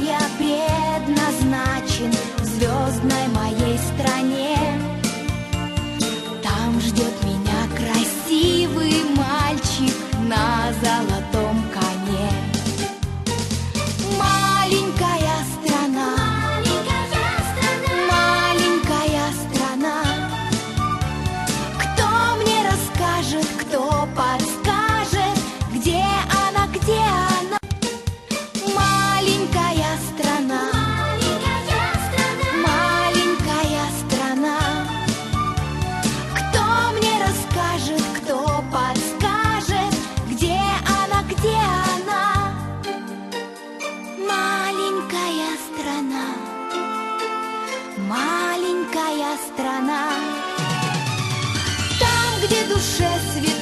я предназначен в звездной моей стране. Там ждет меня красивый мальчик на золотом коне. Маленькая страна, маленькая страна, кто мне расскажет, кто подскажет, где она, где она? Маленькая страна, маленькая страна, кто мне расскажет, кто подскажет, где она, где она? Маленькая страна, маленькая страна, там, где душе свет